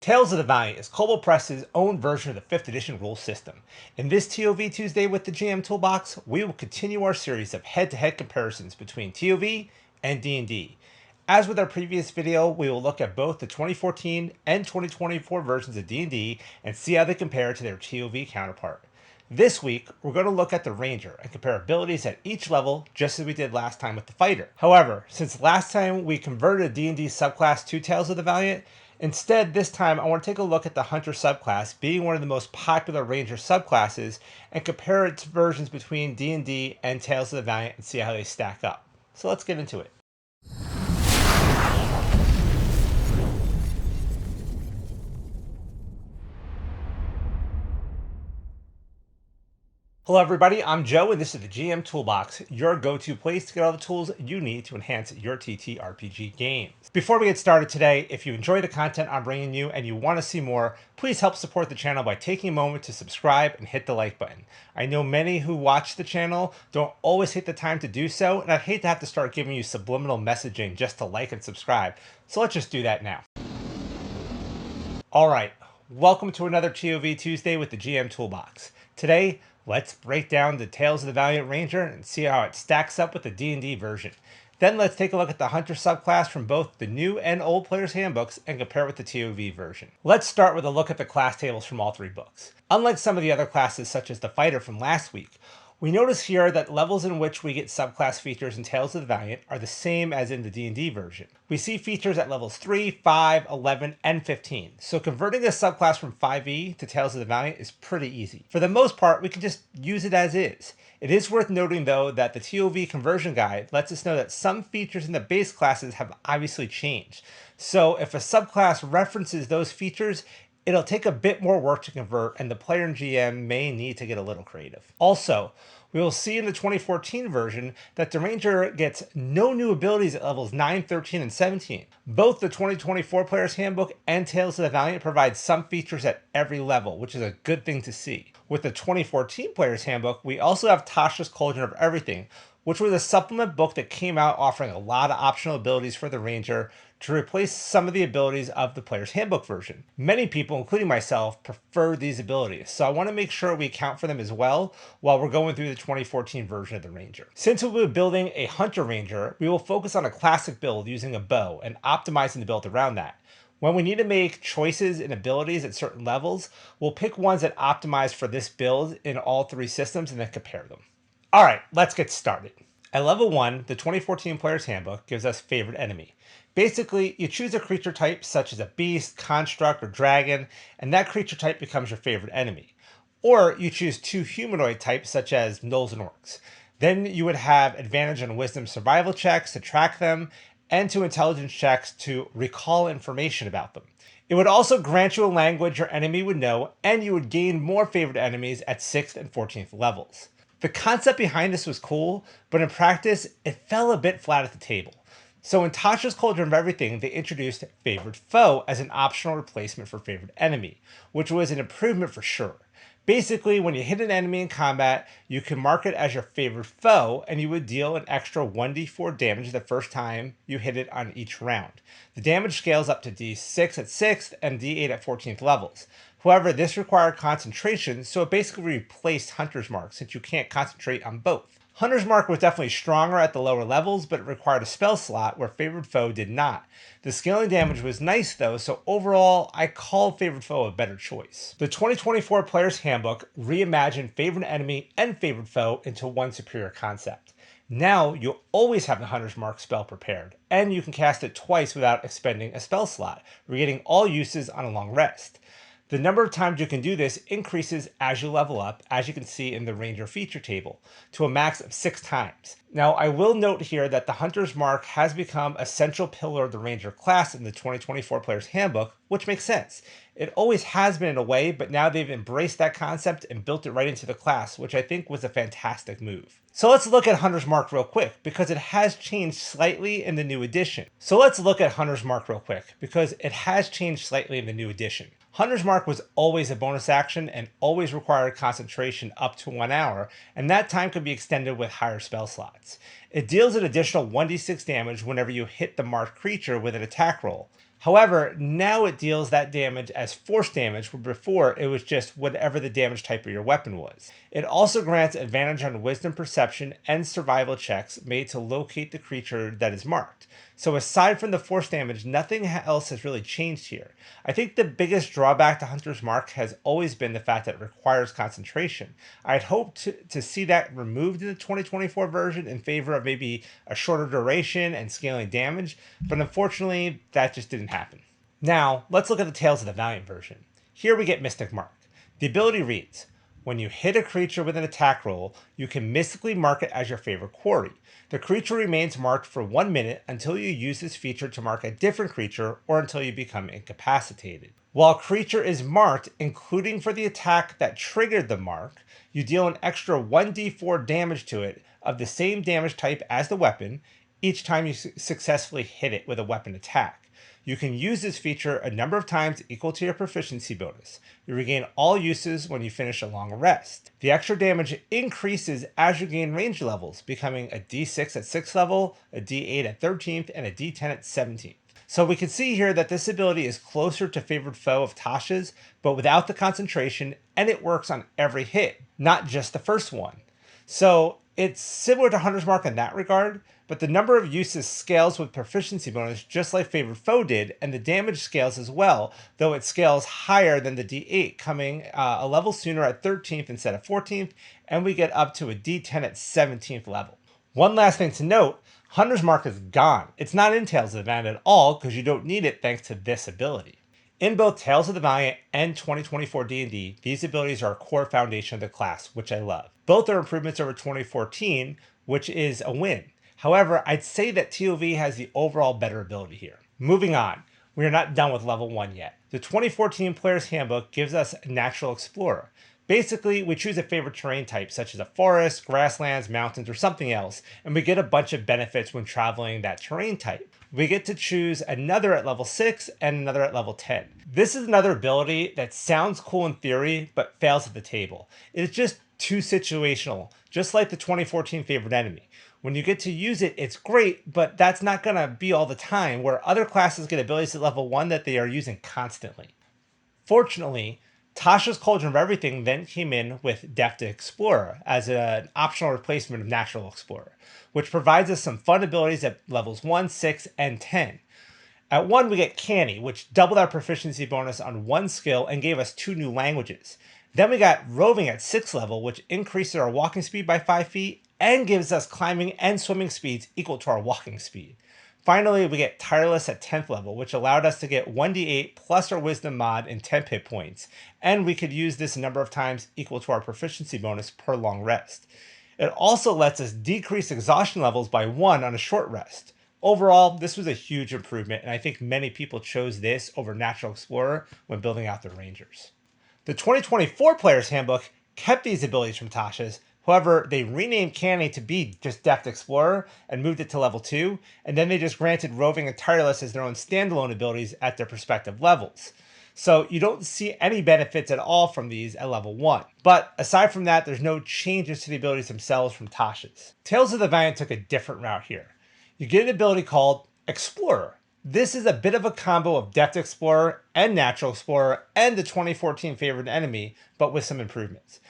Tales of the Valiant is Global Press's own version of the 5th edition rule system. In this TOV Tuesday with the GM Toolbox, we will continue our series of head-to-head comparisons between TOV and D&D. As with our previous video, we will look at both the 2014 and 2024 versions of D&D and see how they compare to their TOV counterpart. This week, we're going to look at the Ranger and compare abilities at each level, just as we did last time with the Fighter. However, since last time we converted D&D subclass to Tales of the Valiant, instead this time I want to take a look at the Hunter subclass, being one of the most popular Ranger subclasses, and compare its versions between D&D and Tales of the Valiant and see how they stack up. So let's get into it. Hello everybody, I'm Joe and this is the GM Toolbox, your go-to place to get all the tools you need to enhance your TTRPG games. Before we get started today, if you enjoy the content I'm bringing you and you want to see more, please help support the channel by taking a moment to subscribe and hit the like button. I know many who watch the channel don't always take the time to do so, and I'd hate to have to start giving you subliminal messaging just to like and subscribe, so let's just do that now. Alright, welcome to another TOV Tuesday with the GM Toolbox. Today, let's break down the Tales of the Valiant Ranger and see how it stacks up with the D&D version. Then let's take a look at the Hunter subclass from both the new and old players' handbooks and compare with the TOV version. Let's start with a look at the class tables from all three books. Unlike some of the other classes such as the Fighter from last week, we notice here that levels in which we get subclass features in Tales of the Valiant are the same as in the D&D version. We see features at levels 3, 5, 11, and 15, so converting a subclass from 5e to Tales of the Valiant is pretty easy. For the most part, we can just use it as is. It is worth noting though that the TOV conversion guide lets us know that some features in the base classes have obviously changed. So if a subclass references those features, it'll take a bit more work to convert, and the player and GM may need to get a little creative. Also, we will see in the 2014 version that the Ranger gets no new abilities at levels 9, 13, and 17. Both the 2024 Player's Handbook and Tales of the Valiant provide some features at every level, which is a good thing to see. With the 2014 Player's Handbook, we also have Tasha's Cauldron of Everything, which was a supplement book that came out offering a lot of optional abilities for the Ranger to replace some of the abilities of the Player's Handbook version. Many people, including myself, prefer these abilities, so I want to make sure we account for them as well while we're going through the 2014 version of the Ranger. Since we'll be building a Hunter Ranger, we will focus on a classic build using a bow and optimizing the build around that. When we need to make choices in abilities at certain levels, we'll pick ones that optimize for this build in all three systems and then compare them. Alright, let's get started. At level 1, the 2014 Player's Handbook gives us favorite enemy. Basically, you choose a creature type such as a beast, construct, or dragon, and that creature type becomes your favorite enemy. Or you choose 2 humanoid types such as gnolls and orcs. Then you would have advantage on wisdom survival checks to track them, and 2 intelligence checks to recall information about them. It would also grant you a language your enemy would know, and you would gain more favorite enemies at 6th and 14th levels. The concept behind this was cool, but in practice, it fell a bit flat at the table. So in Tasha's Cauldron of Everything, they introduced Favorite Foe as an optional replacement for Favorite Enemy, which was an improvement for sure. Basically, when you hit an enemy in combat, you can mark it as your favorite foe, and you would deal an extra 1d4 damage the first time you hit it on each round. The damage scales up to d6 at 6th and d8 at 14th levels. However, this required concentration, so it basically replaced Hunter's Mark since you can't concentrate on both. Hunter's Mark was definitely stronger at the lower levels, but it required a spell slot where Favorite Foe did not. The scaling damage was nice though, so overall, I call Favorite Foe a better choice. The 2024 Player's Handbook reimagined Favorite Enemy and Favorite Foe into one superior concept. Now, you'll always have the Hunter's Mark spell prepared, and you can cast it twice without expending a spell slot, getting all uses on a long rest. The number of times you can do this increases as you level up, as you can see in the Ranger feature table, to a max of 6 times. Now, I will note here that the Hunter's Mark has become a central pillar of the Ranger class in the 2024 Player's Handbook, which makes sense. It always has been in a way, but now they've embraced that concept and built it right into the class, which I think was a fantastic move. So let's look at Hunter's Mark real quick, because it has changed slightly in the new edition. Hunter's Mark was always a bonus action and always required concentration up to 1 hour, and that time could be extended with higher spell slots. It deals an additional 1d6 damage whenever you hit the marked creature with an attack roll. However, now it deals that damage as force damage, where before it was just whatever the damage type of your weapon was. It also grants advantage on wisdom perception and survival checks made to locate the creature that is marked. So aside from the force damage, nothing else has really changed here. I think the biggest drawback to Hunter's Mark has always been the fact that it requires concentration. I'd hoped to see that removed in the 2024 version in favor of maybe a shorter duration and scaling damage, but unfortunately that just didn't happen. Now, let's look at the Tales of the Valiant version. Here we get Mystic Mark. The ability reads, when you hit a creature with an attack roll, you can mystically mark it as your favorite quarry. The creature remains marked for 1 minute until you use this feature to mark a different creature or until you become incapacitated. While a creature is marked, including for the attack that triggered the mark, you deal an extra 1d4 damage to it of the same damage type as the weapon each time you successfully hit it with a weapon attack. You can use this feature a number of times equal to your proficiency bonus. You regain all uses when you finish a long rest. The extra damage increases as you gain range levels, becoming a d6 at 6th level, a d8 at 13th, and a d10 at 17th. So we can see here that this ability is closer to Favored Foe of Tasha's, but without the concentration, and it works on every hit, not just the first one. So it's similar to Hunter's Mark in that regard, but the number of uses scales with proficiency bonus just like Favored Foe did, and the damage scales as well, though it scales higher than the D8, coming a level sooner at 13th instead of 14th, and we get up to a D10 at 17th level. One last thing to note, Hunter's Mark is gone. It's not in Tales of the Valiant at all because you don't need it thanks to this ability. In both Tales of the Valiant and 2024 D&D, these abilities are a core foundation of the class, which I love. Both are improvements over 2014, which is a win. However, I'd say that TOV has the overall better ability here. Moving on, we are not done with level 1 yet. The 2014 Player's Handbook gives us Natural Explorer. Basically, we choose a favorite terrain type, such as a forest, grasslands, mountains, or something else, and we get a bunch of benefits when traveling that terrain type. We get to choose another at level 6 and another at level 10. This is another ability that sounds cool in theory, but fails at the table. It is just too situational, just like the 2014 Favorite Enemy. When you get to use it, it's great, but that's not going to be all the time, where other classes get abilities at level 1 that they are using constantly. Fortunately, Tasha's Cauldron of Everything then came in with Deft Explorer as an optional replacement of Natural Explorer, which provides us some fun abilities at levels 1, 6, and 10. At 1, we get Canny, which doubled our proficiency bonus on one skill and gave us 2 new languages. Then we got Roving at 6th level, which increases our walking speed by 5 feet and gives us climbing and swimming speeds equal to our walking speed. Finally, we get Tireless at 10th level, which allowed us to get 1d8 plus our wisdom mod in 10 hit points, and we could use this a number of times equal to our proficiency bonus per long rest. It also lets us decrease exhaustion levels by 1 on a short rest. Overall, this was a huge improvement, and I think many people chose this over Natural Explorer when building out their Rangers. The 2024 Player's Handbook kept these abilities from Tasha's. However, they renamed Canny to be just Deft Explorer and moved it to level 2, and then they just granted Roving and Tireless as their own standalone abilities at their respective levels. So you don't see any benefits at all from these at level 1. But aside from that, there's no changes to the abilities themselves from Tasha's. Tales of the Valiant took a different route here. You get an ability called Explorer. This is a bit of a combo of Deft Explorer and Natural Explorer and the 2014 Favorite Enemy, but with some improvements.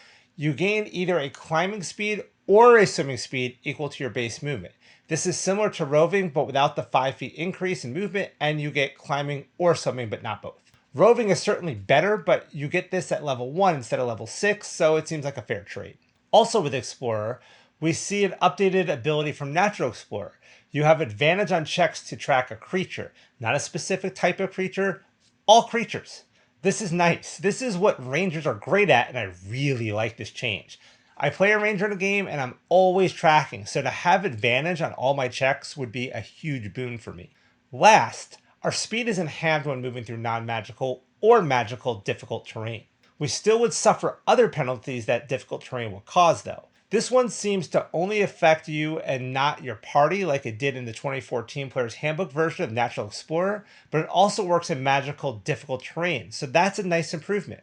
You gain either a climbing speed or a swimming speed equal to your base movement. This is similar to Roving, but without the 5 feet increase in movement, and you get climbing or swimming, but not both. Roving is certainly better, but you get this at level 1 instead of level 6, so it seems like a fair trade. Also with Explorer, we see an updated ability from Natural Explorer. You have advantage on checks to track a creature, not a specific type of creature, all creatures. This is nice. This is what Rangers are great at, and I really like this change. I play a Ranger in a game, and I'm always tracking, so to have advantage on all my checks would be a huge boon for me. Last, our speed isn't halved when moving through non-magical or magical difficult terrain. We still would suffer other penalties that difficult terrain will cause, though. This one seems to only affect you and not your party like it did in the 2014 Player's Handbook version of Natural Explorer, but it also works in magical difficult terrain, so that's a nice improvement.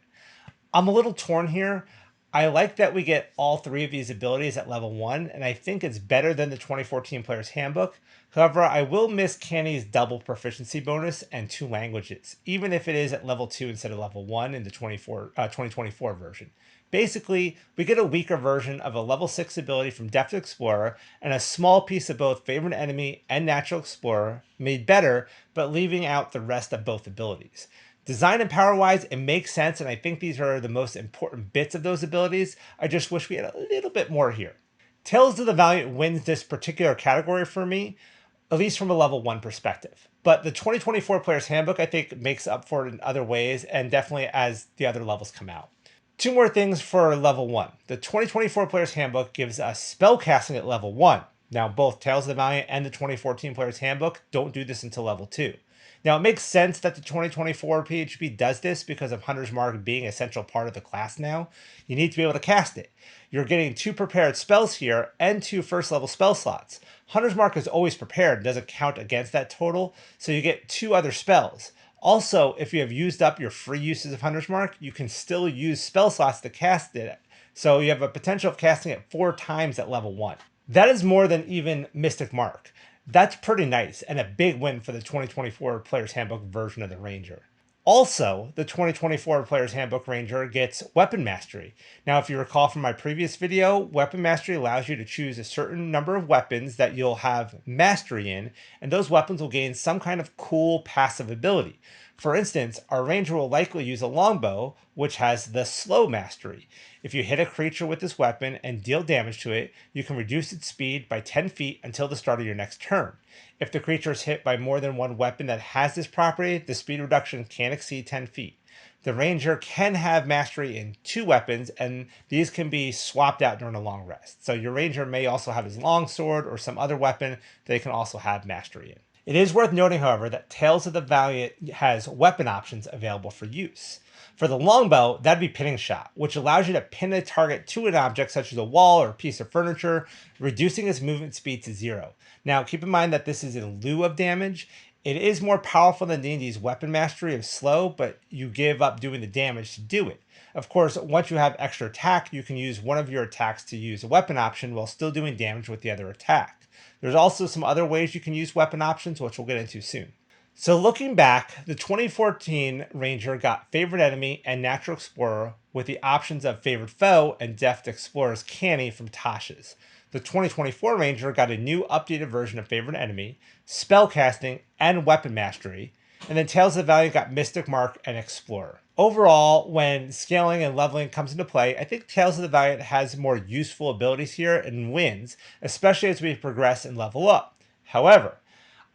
I'm a little torn here. I like that we get all three of these abilities at level 1, and I think it's better than the 2014 Player's Handbook. However, I will miss Canny's double proficiency bonus and 2 languages, even if it is at level 2 instead of level 1 in the 2024 version. Basically, we get a weaker version of a level 6 ability from Deft Explorer and a small piece of both Favorite Enemy and Natural Explorer made better, but leaving out the rest of both abilities. Design and power-wise, it makes sense, and I think these are the most important bits of those abilities. I just wish we had a little bit more here. Tales of the Valiant wins this particular category for me, at least from a level 1 perspective. But the 2024 Player's Handbook, I think, makes up for it in other ways, and definitely as the other levels come out. 2 more things for level 1. The 2024 Player's Handbook gives us spellcasting at level 1. Now, both Tales of the Valiant and the 2014 Player's Handbook don't do this until level 2. Now, it makes sense that the 2024 PHB does this because of Hunter's Mark being a central part of the class now. You need to be able to cast it. You're getting 2 prepared spells here and 2 first level spell slots. Hunter's Mark is always prepared and doesn't count against that total, so you get 2 other spells. Also, if you have used up your free uses of Hunter's Mark, you can still use spell slots to cast it, so you have a potential of casting it 4 times at level 1. That is more than even Mystic Mark. That's pretty nice and a big win for the 2024 Player's Handbook version of the Ranger. Also, the 2024 Player's Handbook Ranger gets Weapon Mastery. Now, if you recall from my previous video, Weapon Mastery allows you to choose a certain number of weapons that you'll have mastery in, and those weapons will gain some kind of cool passive ability. For instance, our Ranger will likely use a longbow, which has the Slow Mastery. If you hit a creature with this weapon and deal damage to it, you can reduce its speed by 10 feet until the start of your next turn. If the creature is hit by more than one weapon that has this property, the speed reduction can exceed 10 feet. The Ranger can have mastery in 2 weapons, and these can be swapped out during a long rest. So your Ranger may also have his longsword or some other weapon they can also have mastery in. It is worth noting, however, that Tales of the Valiant has weapon options available for use. For the longbow, that'd be pinning shot, which allows you to pin a target to an object such as a wall or a piece of furniture, reducing its movement speed to 0. Now, keep in mind that this is in lieu of damage. It is more powerful than D&D's weapon mastery of slow, but you give up doing the damage to do it. Of course, once you have extra attack, you can use one of your attacks to use a weapon option while still doing damage with the other attack. There's also some other ways you can use weapon options, which we'll get into soon. So looking back, the 2014 Ranger got Favorite Enemy and Natural Explorer with the options of Favorite Foe and Deft Explorer's Canny from Tasha's. The 2024 Ranger got a new updated version of Favorite Enemy, Spellcasting, and Weapon Mastery, and then Tales of the Valiant got Mystic Mark and Explorer. Overall, when scaling and leveling comes into play, I think Tales of the Valiant has more useful abilities here and wins, especially as we progress and level up. However,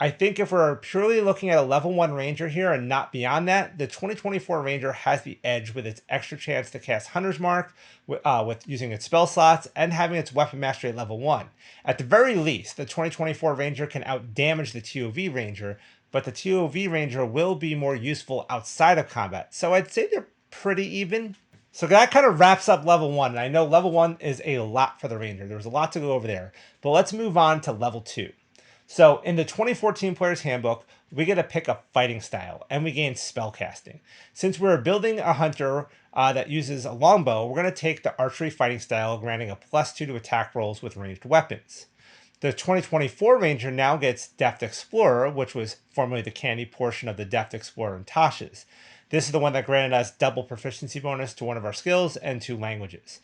I think if we're purely looking at a level 1 Ranger here and not beyond that, the 2024 Ranger has the edge with its extra chance to cast Hunter's Mark with using its spell slots and having its weapon mastery at level 1. At the very least, the 2024 Ranger can outdamage the TOV Ranger, but the TOV Ranger will be more useful outside of combat. So I'd say they're pretty even. So that kind of wraps up level 1. And I know level 1 is a lot for the Ranger. There's a lot to go over there. But let's move on to level 2. So in the 2014 Player's Handbook, we get to pick a fighting style, and we gain spellcasting. Since we're building a hunter that uses a longbow, we're going to take the archery fighting style, granting a +2 to attack rolls with ranged weapons. The 2024 Ranger now gets Deft Explorer, which was formerly the candy portion of the Deft Explorer in Tasha's. This is the one that granted us double proficiency bonus to one of our skills and 2 languages.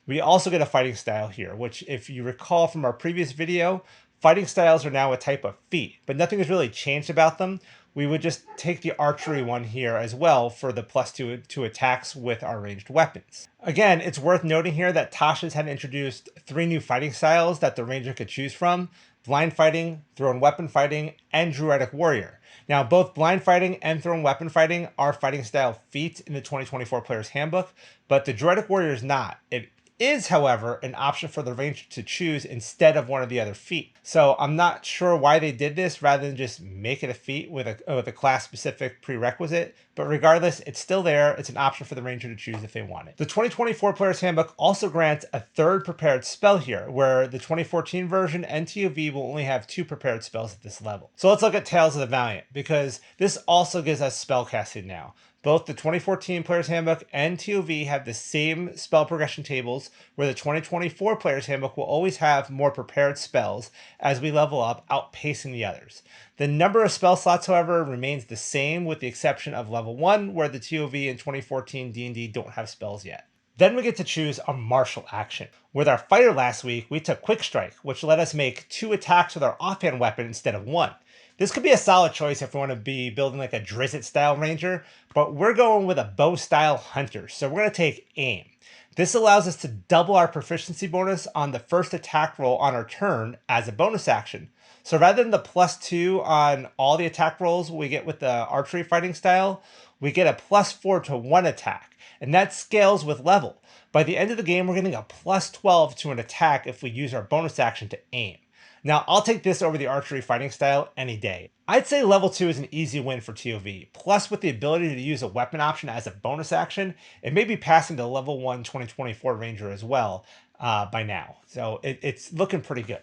We also get a fighting style here, which if you recall from our previous video, fighting styles are now a type of feat, but nothing has really changed about them. We would just take the archery one here as well for the +2 to attacks with our ranged weapons. Again, it's worth noting here that Tasha's had introduced 3 new fighting styles that the Ranger could choose from: Blind Fighting, Thrown Weapon Fighting, and Druidic Warrior. Now, both Blind Fighting and Thrown Weapon Fighting are fighting style feats in the 2024 Player's Handbook, but the Druidic Warrior is not. It is, however, an option for the Ranger to choose instead of one of the other feat. So I'm not sure why they did this rather than just make it a feat with a class-specific prerequisite, but regardless, it's still there. It's an option for the Ranger to choose if they want it. The 2024 Player's Handbook also grants a third prepared spell here, where the 2014 version and TOV will only have 2 prepared spells at this level. So let's look at Tales of the Valiant, because this also gives us spellcasting now. Both the 2014 Player's Handbook and TOV have the same spell progression tables, where the 2024 Player's Handbook will always have more prepared spells as we level up, outpacing the others. The number of spell slots, however, remains the same with the exception of level 1, where the TOV and 2014 D&D don't have spells yet. Then we get to choose a martial action. With our fighter last week, we took Quick Strike, which let us make 2 attacks with our offhand weapon instead of 1. This could be a solid choice if we want to be building like a Drizzt style ranger, but we're going with a bow style hunter, so we're going to take aim. This allows us to double our proficiency bonus on the first attack roll on our turn as a bonus action. So rather than the +2 on all the attack rolls we get with the archery fighting style, we get a +4 to 1 attack, and that scales with level. By the end of the game, we're getting a +12 to an attack if we use our bonus action to aim. Now, I'll take this over the archery fighting style any day. I'd say level 2 is an easy win for TOV. Plus, with the ability to use a weapon option as a bonus action, it may be passing to level 1 2024 Ranger as well by now. So it's looking pretty good.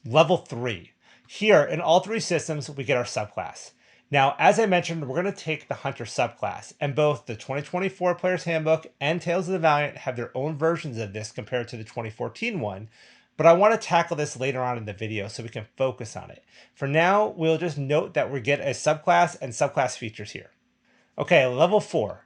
Level 3. Here, in all 3 systems, we get our subclass. Now, as I mentioned, we're going to take the Hunter subclass, and both the 2024 Player's Handbook and Tales of the Valiant have their own versions of this compared to the 2014 one, but I want to tackle this later on in the video so we can focus on it. For now, we'll just note that we get a subclass and subclass features here. Okay, level 4.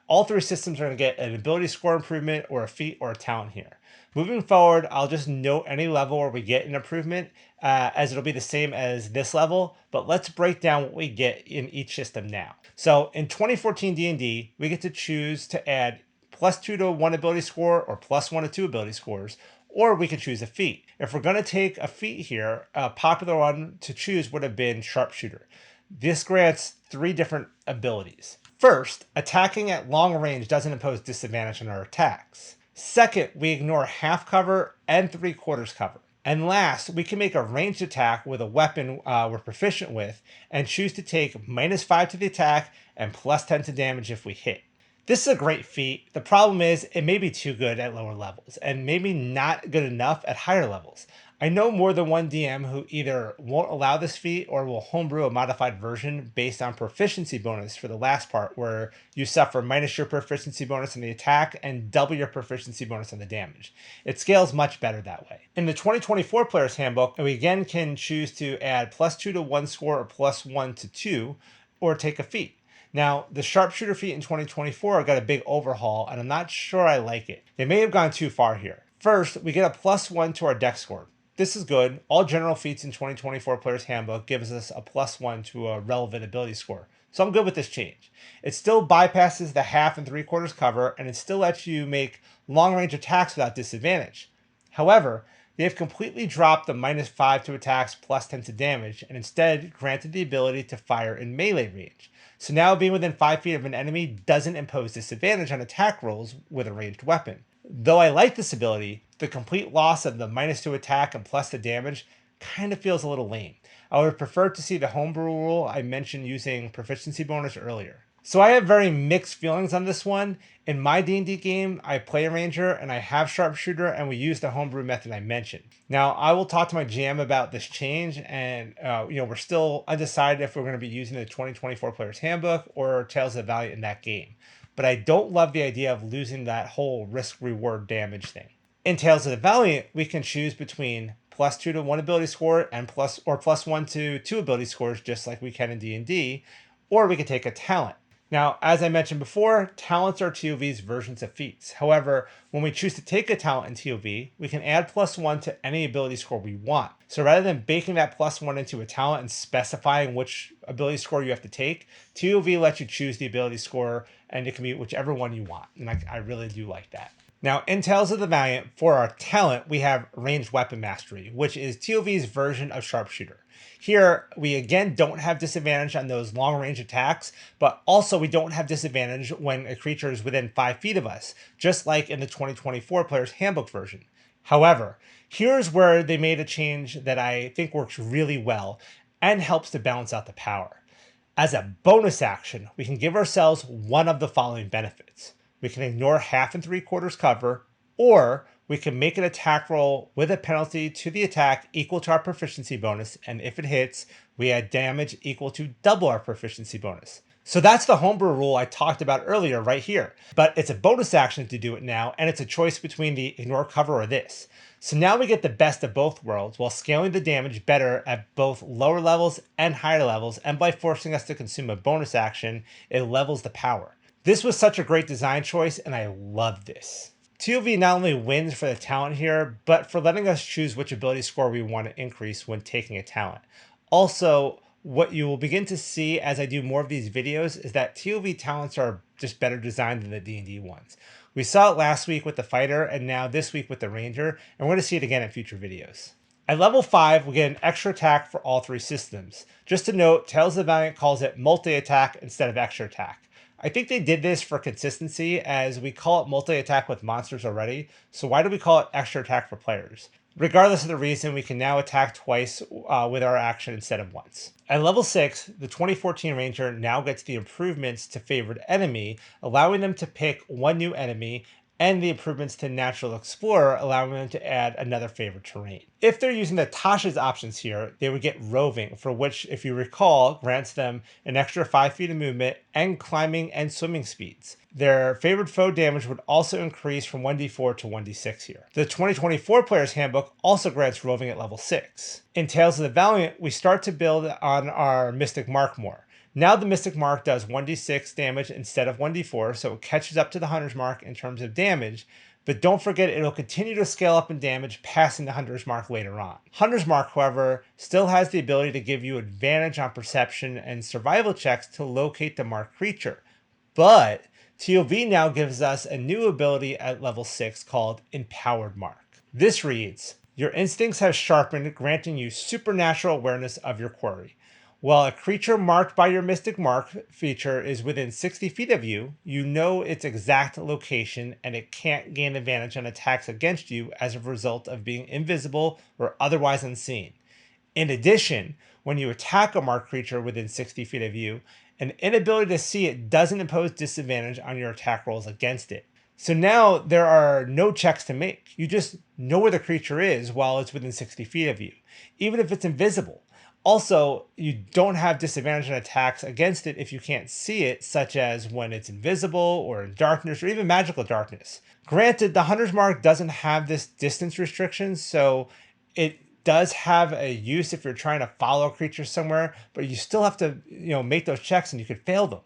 All 3 systems are going to get an ability score improvement or a feat or a talent here. Moving forward, I'll just note any level where we get an improvement as it'll be the same as this level, but let's break down what we get in each system now. So in 2014 D&D, we get to choose to add +2 to 1 ability score or +1 to 2 ability scores, or we could choose a feat. If we're going to take a feat here, a popular one to choose would have been Sharpshooter. This grants 3 different abilities. First, attacking at long range doesn't impose disadvantage on our attacks. Second, we ignore half cover and 3/4 cover. And last, we can make a ranged attack with a weapon we're proficient with and choose to take -5 to the attack and +10 to damage if we hit. This is a great feat. The problem is it may be too good at lower levels and maybe not good enough at higher levels. I know more than one DM who either won't allow this feat or will homebrew a modified version based on proficiency bonus for the last part, where you suffer minus your proficiency bonus on the attack and double your proficiency bonus on the damage. It scales much better that way. In the 2024 Player's Handbook, we again can choose to add +2 to 1 score or +1 to 2, or take a feat. Now, the Sharpshooter feat in 2024 got a big overhaul, and I'm not sure I like it. They may have gone too far here. First, we get a +1 to our dex score. This is good. All general feats in 2024 Player's Handbook gives us a +1 to a relevant ability score. So I'm good with this change. It still bypasses the half and 3/4 cover, and it still lets you make long-range attacks without disadvantage. However, they've completely dropped the -5 to attacks +10 to damage, and instead granted the ability to fire in melee range. So now being within 5 feet of an enemy doesn't impose disadvantage on attack rolls with a ranged weapon. Though I like this ability, the complete loss of the -2 attack and +2 damage kind of feels a little lame. I would prefer to see the homebrew rule I mentioned using proficiency bonus earlier. So I have very mixed feelings on this one. In my D&D game, I play a ranger and I have Sharpshooter, and we use the homebrew method I mentioned. Now, I will talk to my GM about this change, and we're still undecided if we're going to be using the 2024 Player's Handbook or Tales of the Valiant in that game. But I don't love the idea of losing that whole risk-reward damage thing. In Tales of the Valiant, we can choose between +2 to 1 ability score and +1 to 2 ability scores, just like we can in D&D, or we could take a talent. Now, as I mentioned before, talents are TOV's versions of feats. However, when we choose to take a talent in TOV, we can add +1 to any ability score we want. So rather than baking that +1 into a talent and specifying which ability score you have to take, TOV lets you choose the ability score, and it can be whichever one you want. And I really do like that. Now, in Tales of the Valiant, for our talent, we have Ranged Weapon Mastery, which is TOV's version of Sharpshooter. Here, we again don't have disadvantage on those long-range attacks, but also we don't have disadvantage when a creature is within 5 feet of us, just like in the 2024 Player's Handbook version. However, here's where they made a change that I think works really well and helps to balance out the power. As a bonus action, we can give ourselves one of the following benefits. We can ignore 1/2 and 3/4 cover, or we can make an attack roll with a penalty to the attack equal to our proficiency bonus, and if it hits, we add damage equal to double our proficiency bonus. So that's the homebrew rule I talked about earlier right here, but it's a bonus action to do it now, and it's a choice between the ignore cover or this. So now we get the best of both worlds while scaling the damage better at both lower levels and higher levels, and by forcing us to consume a bonus action, it levels the power. This was such a great design choice, and I love this. TOV not only wins for the talent here, but for letting us choose which ability score we want to increase when taking a talent. Also, what you will begin to see as I do more of these videos is that TOV talents are just better designed than the D&D ones. We saw it last week with the fighter and now this week with the ranger, and we're going to see it again in future videos. At level 5, we get an extra attack for all 3 systems. Just to note, Tales of the Valiant calls it multi-attack instead of extra attack. I think they did this for consistency, as we call it multi-attack with monsters already, so why do we call it extra attack for players? Regardless of the reason, we can now attack twice with our action instead of once. At level 6, the 2014 Ranger now gets the improvements to Favored Enemy, allowing them to pick one new enemy, and the improvements to Natural Explorer, allowing them to add another favorite terrain. If they're using the Tasha's options here, they would get Roving, for which, if you recall, grants them an extra 5 feet of movement and climbing and swimming speeds. Their favored foe damage would also increase from 1d4 to 1d6 here. The 2024 Player's Handbook also grants Roving at level 6. In Tales of the Valiant, we start to build on our Mystic Mark more. Now the Mystic Mark does 1d6 damage instead of 1d4, so it catches up to the Hunter's Mark in terms of damage, but don't forget it'll continue to scale up in damage, passing the Hunter's Mark later on. Hunter's Mark, however, still has the ability to give you advantage on perception and survival checks to locate the marked creature, but TOV now gives us a new ability at level 6 called Empowered Mark. This reads, your instincts have sharpened, granting you supernatural awareness of your quarry. While a creature marked by your Mystic Mark feature is within 60 feet of you, you know its exact location and it can't gain advantage on attacks against you as a result of being invisible or otherwise unseen. In addition, when you attack a marked creature within 60 feet of you, an inability to see it doesn't impose disadvantage on your attack rolls against it. So now there are no checks to make. You just know where the creature is while it's within 60 feet of you, even if it's invisible. Also, you don't have disadvantage on attacks against it if you can't see it, such as when it's invisible or in darkness or even magical darkness. Granted, the Hunter's Mark doesn't have this distance restriction, so it does have a use if you're trying to follow a creature somewhere, but you still have to, make those checks and you could fail them.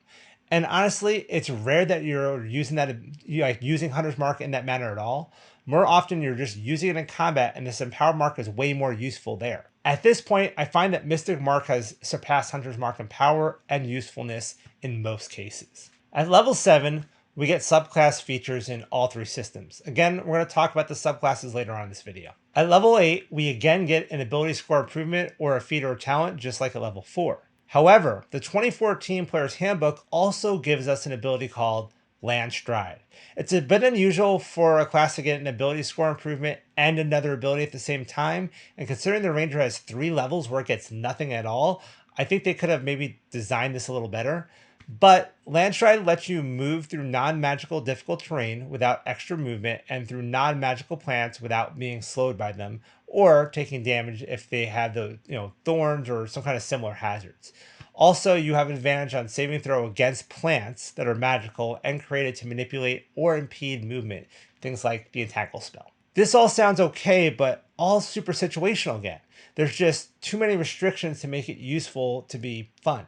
And honestly, it's rare that you're using that, using Hunter's Mark in that manner at all. More often, you're just using it in combat, and this Empowered Mark is way more useful there. At this point, I find that Mystic Mark has surpassed Hunter's Mark in power and usefulness in most cases. At level 7, we get subclass features in all 3 systems. Again, we're going to talk about the subclasses later on in this video. At level 8, we again get an ability score improvement or a feat or a talent, just like at level 4. However, the 2014 Player's Handbook also gives us an ability called Land Stride. It's a bit unusual for a class to get an ability score improvement and another ability at the same time, and considering the Ranger has 3 levels where it gets nothing at all, I think they could have maybe designed this a little better. But Land Stride lets you move through non-magical difficult terrain without extra movement and through non-magical plants without being slowed by them or taking damage if they have the thorns or some kind of similar hazards. Also, you have an advantage on saving throw against plants that are magical and created to manipulate or impede movement, things like the Entangle spell. This all sounds okay, but all super situational again. There's just too many restrictions to make it useful to be fun.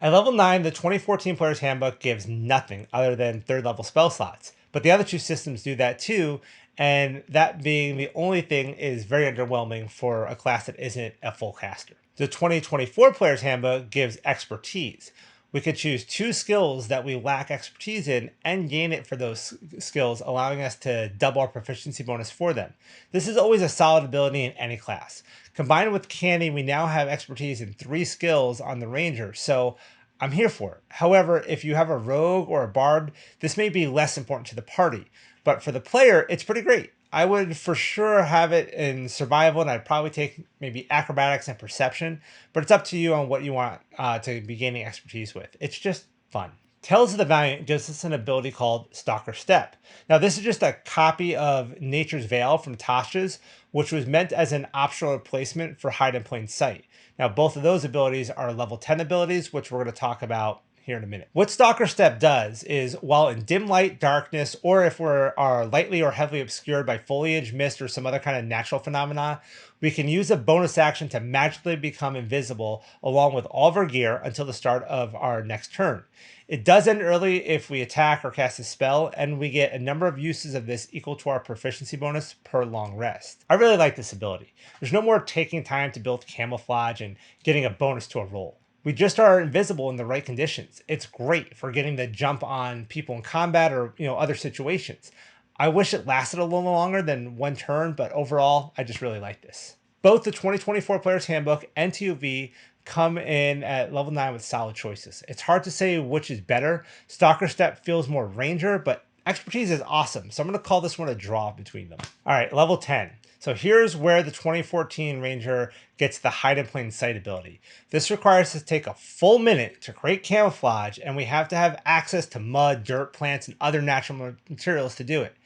At level 9, the 2014 Player's Handbook gives nothing other than 3rd level spell slots, but the other 2 systems do that too, and that being the only thing is very underwhelming for a class that isn't a full caster. The 2024 Player's Handbook gives expertise. We could choose 2 skills that we lack expertise in and gain it for those skills, allowing us to double our proficiency bonus for them. This is always a solid ability in any class. Combined with Canny, we now have expertise in 3 skills on the Ranger, so I'm here for it. However, if you have a rogue or a bard, this may be less important to the party, but for the player, it's pretty great. I would for sure have it in survival, and I'd probably take maybe acrobatics and perception, but it's up to you on what you want to be gaining expertise with. It's just fun. Tales of the Valiant gives us an ability called Stalker Step. Now, this is just a copy of Nature's Veil from Tasha's, which was meant as an optional replacement for Hide in Plain Sight. Now, both of those abilities are level 10 abilities, which we're going to talk about here in a minute. What Stalker Step does is, while in dim light, darkness, or if we are lightly or heavily obscured by foliage, mist, or some other kind of natural phenomena, we can use a bonus action to magically become invisible along with all of our gear until the start of our next turn. It does end early if we attack or cast a spell, and we get a number of uses of this equal to our proficiency bonus per long rest. I really like this ability. There's no more taking time to build camouflage and getting a bonus to a roll. We just are invisible in the right conditions. It's great for getting the jump on people in combat or other situations. I wish it lasted a little longer than one turn, but overall, I just really like this. Both the 2024 Player's Handbook and TOV come in at level 9 with solid choices. It's hard to say which is better. Stalker Step feels more ranger, but expertise is awesome, so I'm going to call this one a draw between them. All right, level 10. So here's where the 2014 Ranger gets the Hide in Plain Sight ability. This requires us to take a full minute to create camouflage, and we have to have access to mud, dirt, plants, and other natural materials to do it.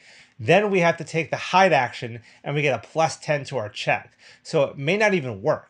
Then we have to take the hide action, and we get a plus 10 to our check. So it may not even work.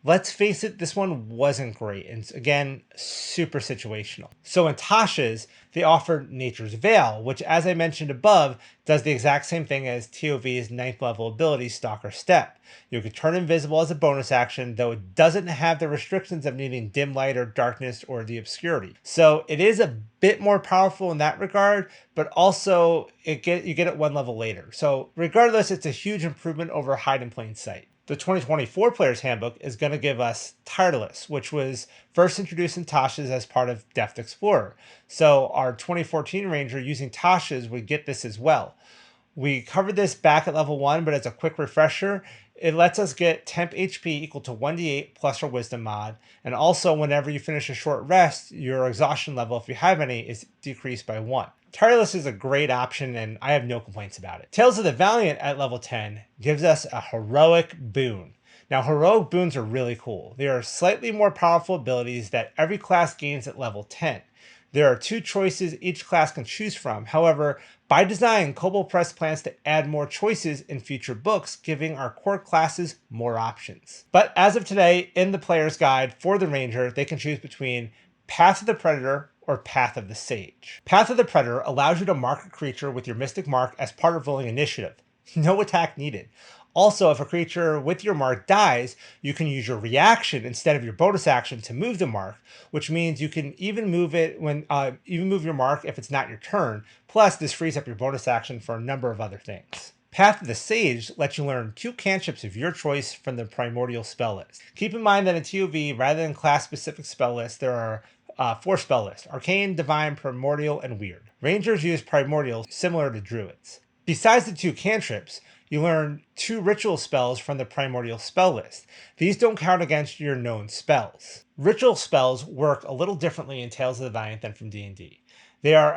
Let's face it, this one wasn't great, and again, super situational. So in Tasha's, they offered Nature's Veil, which, as I mentioned above, does the exact same thing as TOV's 9th level ability, Stalker Step. You can turn invisible as a bonus action, though it doesn't have the restrictions of needing dim light or darkness or the obscurity. So it is a bit more powerful in that regard, but also you get it one level later. So regardless, it's a huge improvement over Hide in Plain Sight. The 2024 Player's Handbook is going to give us Tireless, which was first introduced in Tasha's as part of Deft Explorer. So our 2014 Ranger using Tasha's would get this as well. We covered this back at level 1, but as a quick refresher, it lets us get temp HP equal to 1d8 plus our wisdom mod, and also whenever you finish a short rest, your exhaustion level, if you have any, is decreased by 1. Tireless is a great option, and I have no complaints about it. Tales of the Valiant at level 10 gives us a heroic boon. Now, heroic boons are really cool. They are slightly more powerful abilities that every class gains at level 10. There are 2 choices each class can choose from. However, by design, Kobold Press plans to add more choices in future books, giving our core classes more options. But as of today, in the player's guide for the Ranger, they can choose between Path of the Predator or Path of the Sage. Path of the Predator allows you to mark a creature with your Mystic Mark as part of rolling initiative. No attack needed. Also, if a creature with your mark dies, you can use your reaction instead of your bonus action to move the mark, which means you can even move it even move your mark if it's not your turn. Plus, this frees up your bonus action for a number of other things. Path of the Sage lets you learn 2 cantrips of your choice from the primordial spell list. Keep in mind that in TOV, rather than class-specific spell lists, there are 4 spell lists: Arcane, Divine, Primordial, and Weird. Rangers use Primordial, similar to Druids. Besides the 2 cantrips, you learn 2 ritual spells from the primordial spell list. These don't count against your known spells. Ritual spells work a little differently in Tales of the Valiant than from D&D. They are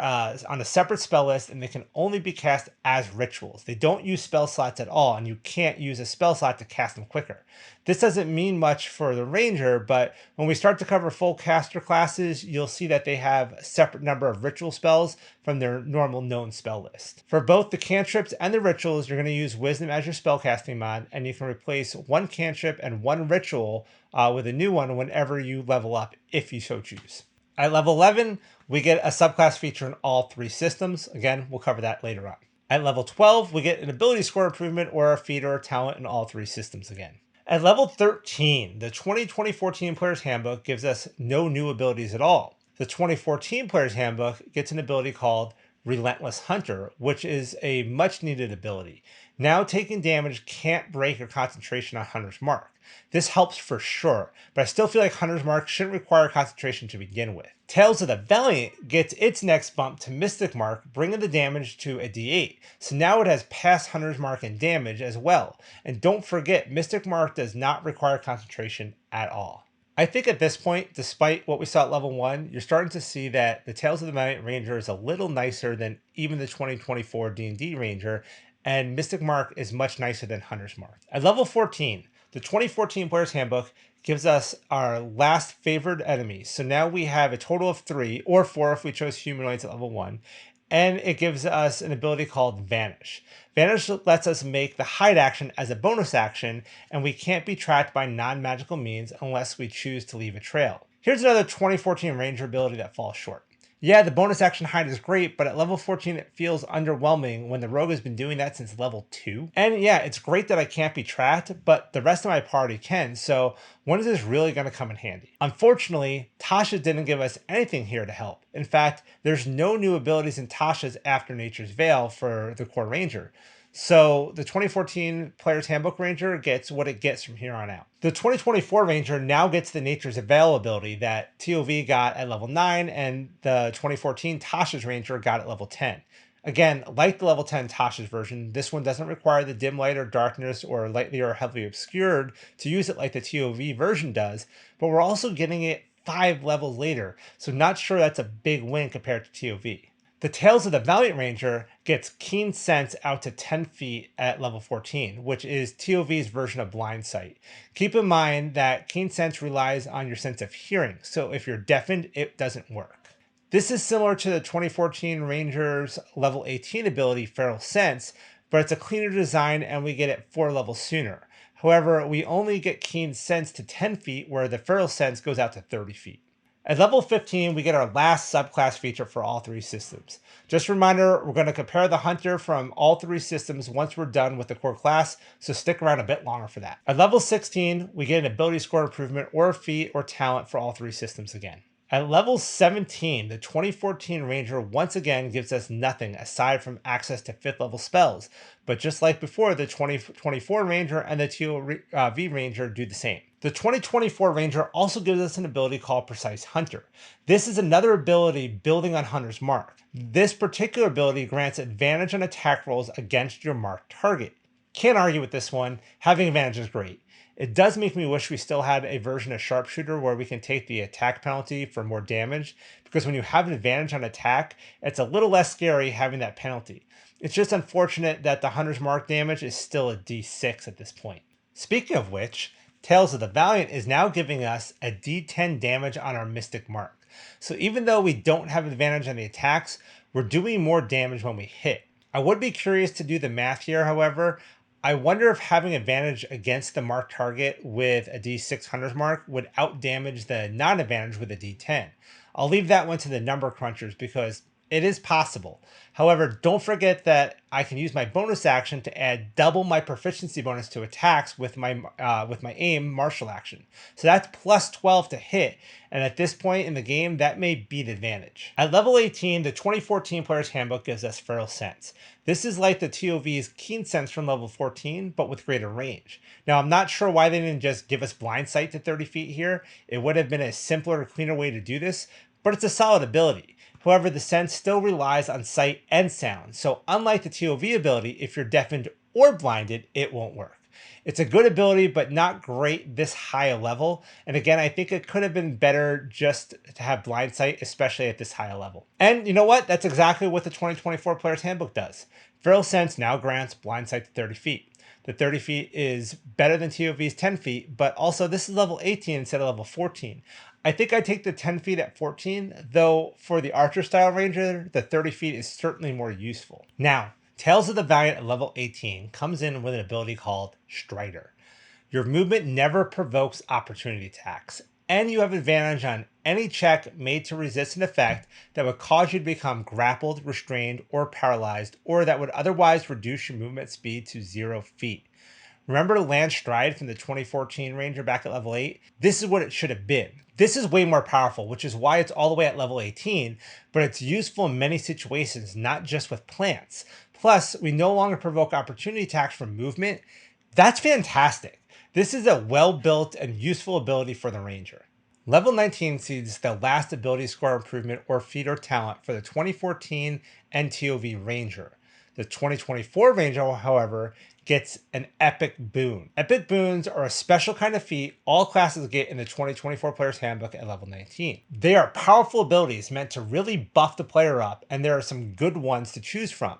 on a separate spell list, and they can only be cast as rituals. They don't use spell slots at all, and you can't use a spell slot to cast them quicker. This doesn't mean much for the Ranger, but when we start to cover full caster classes, you'll see that they have a separate number of ritual spells from their normal known spell list. For both the cantrips and the rituals, you're going to use Wisdom as your spellcasting mod, and you can replace 1 cantrip and 1 ritual with a new one whenever you level up, if you so choose. At level 11, we get a subclass feature in all 3 systems. Again, we'll cover that later on. At level 12, we get an ability score improvement or a feat or a talent in all 3 systems again. At level 13, the 2014 Player's Handbook gives us no new abilities at all. The 2014 Player's Handbook gets an ability called Relentless Hunter, which is a much needed ability. Now taking damage can't break your concentration on Hunter's Mark. This helps for sure, but I still feel like Hunter's Mark shouldn't require concentration to begin with. Tales of the Valiant gets its next bump to Mystic Mark, bringing the damage to a d8. So now it has passed Hunter's Mark in damage as well. And don't forget, Mystic Mark does not require concentration at all. I think at this point, despite what we saw at level 1, you're starting to see that the Tales of the Valiant Ranger is a little nicer than even the 2024 D&D Ranger, and Mystic Mark is much nicer than Hunter's Mark. At level 14, the 2014 Player's Handbook gives us our last favored enemies. So now we have a total of 3, or 4 if we chose humanoids at level 1, and it gives us an ability called Vanish. Vanish lets us make the hide action as a bonus action, and we can't be tracked by non-magical means unless we choose to leave a trail. Here's another 2014 Ranger ability that falls short. Yeah, the bonus action hide is great, but at level 14 it feels underwhelming when the rogue has been doing that since level 2. And yeah, it's great that I can't be tracked, but the rest of my party can, so when is this really going to come in handy? Unfortunately, Tasha didn't give us anything here to help. In fact, there's no new abilities in Tasha's After Nature's Veil for the core ranger. So the 2014 Player's Handbook Ranger gets what it gets from here on out. The 2024 Ranger now gets the Nature's Availability that TOV got at level 9 and the 2014 Tasha's Ranger got at level 10. Again, like the level 10 Tasha's version, this one doesn't require the dim light or darkness or lightly or heavily obscured to use it like the TOV version does, but we're also getting it 5 levels later, so not sure that's a big win compared to TOV. The Tales of the Valiant Ranger gets Keen Sense out to 10 feet at level 14, which is TOV's version of Blind Sight. Keep in mind that Keen Sense relies on your sense of hearing, so if you're deafened, it doesn't work. This is similar to the 2014 Ranger's level 18 ability, Feral Sense, but it's a cleaner design and we get it 4 levels sooner. However, we only get Keen Sense to 10 feet, where the Feral Sense goes out to 30 feet. At level 15, we get our last subclass feature for all 3 systems. Just a reminder, we're going to compare the Hunter from all 3 systems once we're done with the core class, so stick around a bit longer for that. At level 16, we get an ability score improvement or a feat or talent for all 3 systems again. At level 17, the 2014 Ranger once again gives us nothing aside from access to 5th level spells, but just like before, the 2024 Ranger and the TOV Ranger do the same. The 2024 Ranger also gives us an ability called Precise Hunter. This is another ability building on Hunter's Mark. This particular ability grants advantage on attack rolls against your marked target. Can't argue with this one, having advantage is great. It does make me wish we still had a version of Sharpshooter where we can take the attack penalty for more damage, because when you have an advantage on attack, it's a little less scary having that penalty. It's just unfortunate that the Hunter's Mark damage is still a D6 at this point. Speaking of which, Tales of the Valiant is now giving us a D10 damage on our Mystic Mark. So even though we don't have advantage on the attacks, we're doing more damage when we hit. I would be curious to do the math here, however. I wonder if having advantage against the marked target with a D6 Hunter's Mark would outdamage the non-advantage with a D10. I'll leave that one to the number crunchers because it is possible. However, don't forget that I can use my bonus action to add double my proficiency bonus to attacks with my aim martial action. So that's plus 12 to hit, and at this point in the game, that may beat advantage. At level 18, the 2014 Player's Handbook gives us Feral Sense. This is like the TOV's Keen Sense from level 14, but with greater range. Now, I'm not sure why they didn't just give us Blind Sight to 30 feet here. It would have been a simpler, cleaner way to do this, but it's a solid ability. However, the sense still relies on sight and sound, so unlike the TOV ability, if you're deafened or blinded, it won't work. It's a good ability, but not great this high a level, and again, I think it could have been better just to have blind sight, especially at this high a level. And you know what? That's exactly what the 2024 Player's Handbook does. Feral Sense now grants blind sight to 30 feet. The 30 feet is better than TOV's 10 feet, but also this is level 18 instead of level 14. I think I take the 10 feet at 14, though for the Archer style Ranger, the 30 feet is certainly more useful. Now, Tales of the Valiant at level 18 comes in with an ability called Strider. Your movement never provokes opportunity attacks, and you have advantage on any check made to resist an effect that would cause you to become grappled, restrained, or paralyzed, or that would otherwise reduce your movement speed to 0 feet. Remember Land Stride from the 2014 Ranger back at level 8? This is what it should have been. This is way more powerful, which is why it's all the way at level 18, but it's useful in many situations, not just with plants. Plus, we no longer provoke opportunity attacks from movement. That's fantastic. This is a well-built and useful ability for the Ranger. Level 19 sees the last ability score improvement or feat or talent for the 2014 NTOV Ranger. The 2024 Ranger, however, gets an epic boon. Epic boons are a special kind of feat all classes get in the 2024 Player's Handbook at level 19. They are powerful abilities meant to really buff the player up, and there are some good ones to choose from.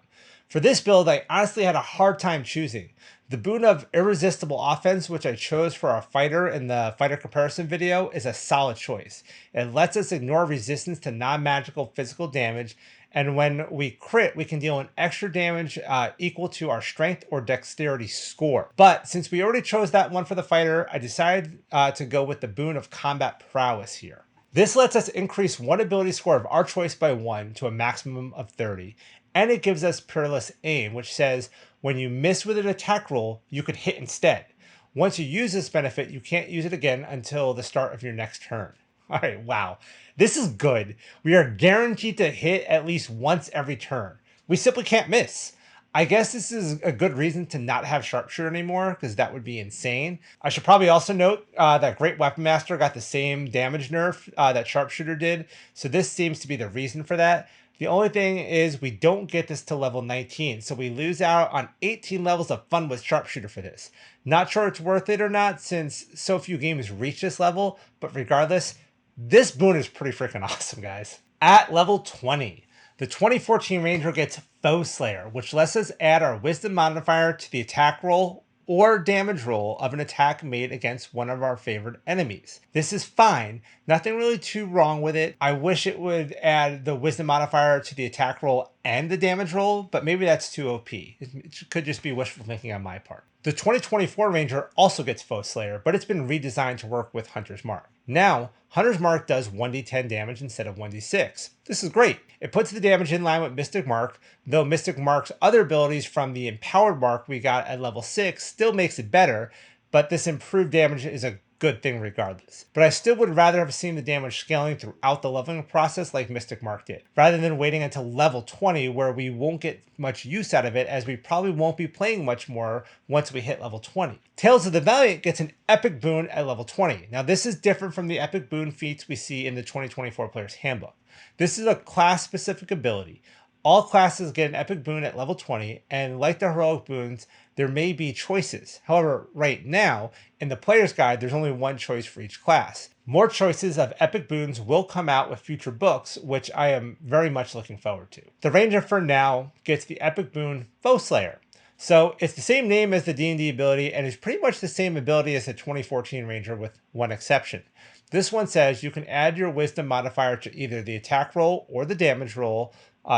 For this build, I honestly had a hard time choosing. The boon of irresistible offense, which I chose for our fighter in the fighter comparison video, is a solid choice. It lets us ignore resistance to non-magical physical damage, and when we crit, we can deal an extra damage equal to our strength or dexterity score. But since we already chose that one for the fighter, I decided to go with the boon of combat prowess here. This lets us increase one ability score of our choice by 1 to a maximum of 30, and it gives us Peerless Aim, which says when you miss with an attack roll, you could hit instead. Once you use this benefit, you can't use it again until the start of your next turn. All right, wow. This is good. We are guaranteed to hit at least once every turn. We simply can't miss. I guess this is a good reason to not have Sharpshooter anymore, because that would be insane. I should probably also note that Great Weapon Master got the same damage nerf that Sharpshooter did, so this seems to be the reason for that. The only thing is we don't get this to level 19, so we lose out on 18 levels of fun with Sharpshooter for this. Not sure it's worth it or not since so few games reach this level, but regardless, this boon is pretty freaking awesome, guys. At level 20, the 2014 Ranger gets Foe Slayer, which lets us add our Wisdom modifier to the attack roll or damage roll of an attack made against one of our favorite enemies. This is fine, nothing really too wrong with it. I wish it would add the Wisdom modifier to the attack roll and the damage roll, but maybe that's too OP. It could just be wishful thinking on my part. The 2024 Ranger also gets Foe Slayer, but it's been redesigned to work with Hunter's Mark. Now, Hunter's Mark does 1d10 damage instead of 1d6. This is great. It puts the damage in line with Mystic Mark, though Mystic Mark's other abilities from the Empowered Mark we got at level 6 still makes it better, but this improved damage is a good thing regardless. But I still would rather have seen the damage scaling throughout the leveling process like Mystic Mark did, rather than waiting until level 20 where we won't get much use out of it as we probably won't be playing much more once we hit level 20. Tales of the Valiant gets an epic boon at level 20. Now this is different from the epic boon feats we see in the 2024 Player's Handbook. This is a class-specific ability. All classes get an epic boon at level 20, and like the heroic boons, there may be choices. However, right now, in the player's guide, there's only one choice for each class. More choices of epic boons will come out with future books, which I am very much looking forward to. The Ranger for now gets the epic boon Foe Slayer. So it's the same name as the D&D ability and is pretty much the same ability as the 2014 Ranger with one exception. This one says you can add your Wisdom modifier to either the attack roll or the damage roll